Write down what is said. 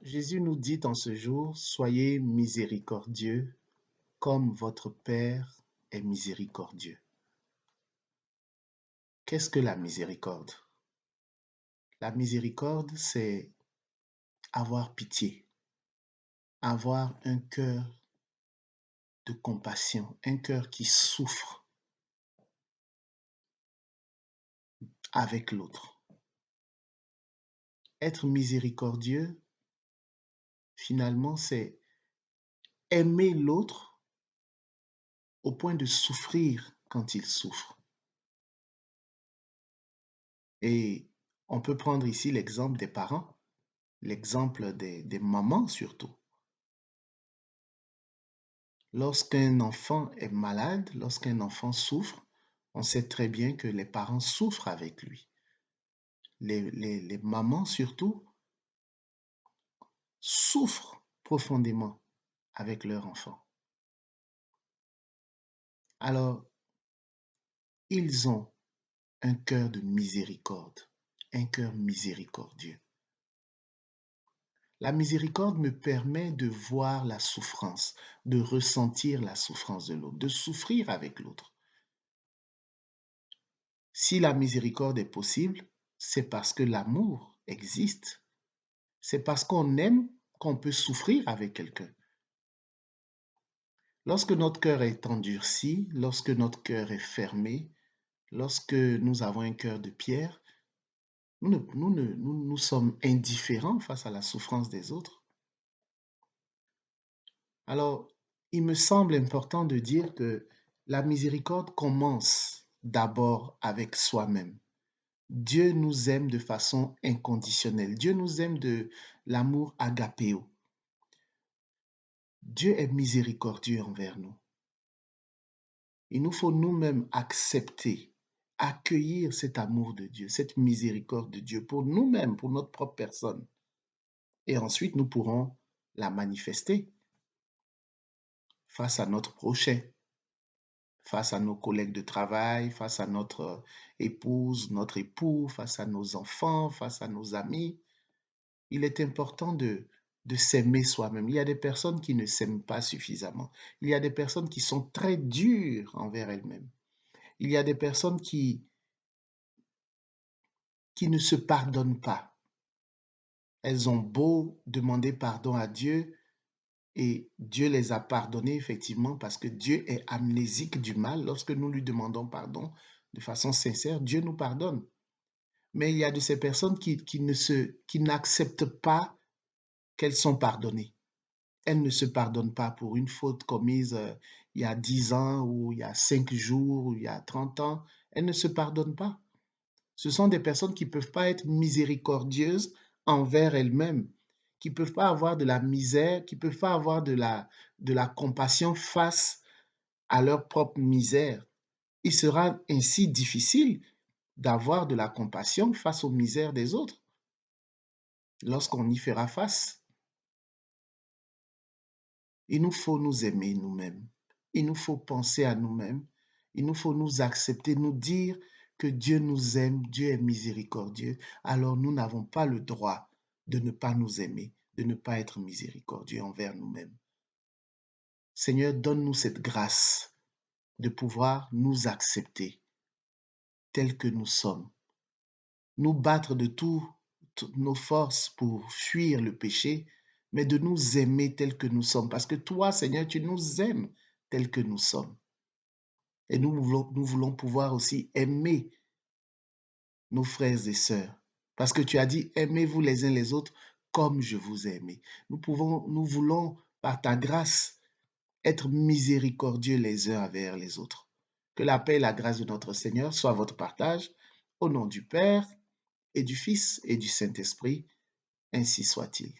Jésus nous dit en ce jour, soyez miséricordieux comme votre Père est miséricordieux. Qu'est-ce que la miséricorde? La miséricorde, c'est avoir pitié, avoir un cœur de compassion, un cœur qui souffre avec l'autre. Être miséricordieux, finalement, c'est aimer l'autre au point de souffrir quand il souffre. Et on peut prendre ici l'exemple des parents, l'exemple des mamans surtout. Lorsqu'un enfant est malade, lorsqu'un enfant souffre, on sait très bien que les parents souffrent avec lui. Les mamans surtout souffrent profondément avec leur enfant. Alors, ils ont un cœur de miséricorde, un cœur miséricordieux. La miséricorde me permet de voir la souffrance, de ressentir la souffrance de l'autre, de souffrir avec l'autre. Si la miséricorde est possible, c'est parce que l'amour existe. C'est parce qu'on aime qu'on peut souffrir avec quelqu'un. Lorsque notre cœur est endurci, lorsque notre cœur est fermé, lorsque nous avons un cœur de pierre, nous sommes indifférents face à la souffrance des autres. Alors, il me semble important de dire que la miséricorde commence d'abord avec soi-même. Dieu nous aime de façon inconditionnelle. Dieu nous aime de l'amour agapéo. Dieu est miséricordieux envers nous. Il nous faut nous-mêmes accepter, accueillir cet amour de Dieu, cette miséricorde de Dieu pour nous-mêmes, pour notre propre personne. Et ensuite, nous pourrons la manifester face à notre prochain, face à nos collègues de travail, face à notre épouse, notre époux, face à nos enfants, face à nos amis. Il est important de s'aimer soi-même. Il y a des personnes qui ne s'aiment pas suffisamment. Il y a des personnes qui sont très dures envers elles-mêmes. Il y a des personnes qui ne se pardonnent pas. Elles ont beau demander pardon à Dieu et Dieu les a pardonnées effectivement parce que Dieu est amnésique du mal. Lorsque nous lui demandons pardon de façon sincère, Dieu nous pardonne. Mais il y a de ces personnes qui n'acceptent pas qu'elles sont pardonnées. Elles ne se pardonnent pas pour une faute commise il y a 10 ans ou il y a 5 jours ou il y a 30 ans. Elles ne se pardonnent pas. Ce sont des personnes qui ne peuvent pas être miséricordieuses envers elles-mêmes, qui ne peuvent pas avoir de la misère, qui ne peuvent pas avoir de la compassion face à leur propre misère. Il sera ainsi difficile d'avoir de la compassion face aux misères des autres lorsqu'on y fera face. Il nous faut nous aimer nous-mêmes. Il nous faut penser à nous-mêmes. Il nous faut nous accepter, nous dire que Dieu nous aime, Dieu est miséricordieux. Alors nous n'avons pas le droit de ne pas nous aimer, de ne pas être miséricordieux envers nous-mêmes. Seigneur, donne-nous cette grâce de pouvoir nous accepter tels que nous sommes, nous battre de toutes nos forces pour fuir le péché, mais de nous aimer tels que nous sommes. Parce que toi, Seigneur, tu nous aimes tels que nous sommes. Et nous voulons pouvoir aussi aimer nos frères et sœurs. Parce que tu as dit, aimez-vous les uns les autres comme je vous ai aimé. Nous voulons, par ta grâce, être miséricordieux les uns envers les autres. Que la paix et la grâce de notre Seigneur soient votre partage. Au nom du Père et du Fils et du Saint-Esprit, ainsi soit-il.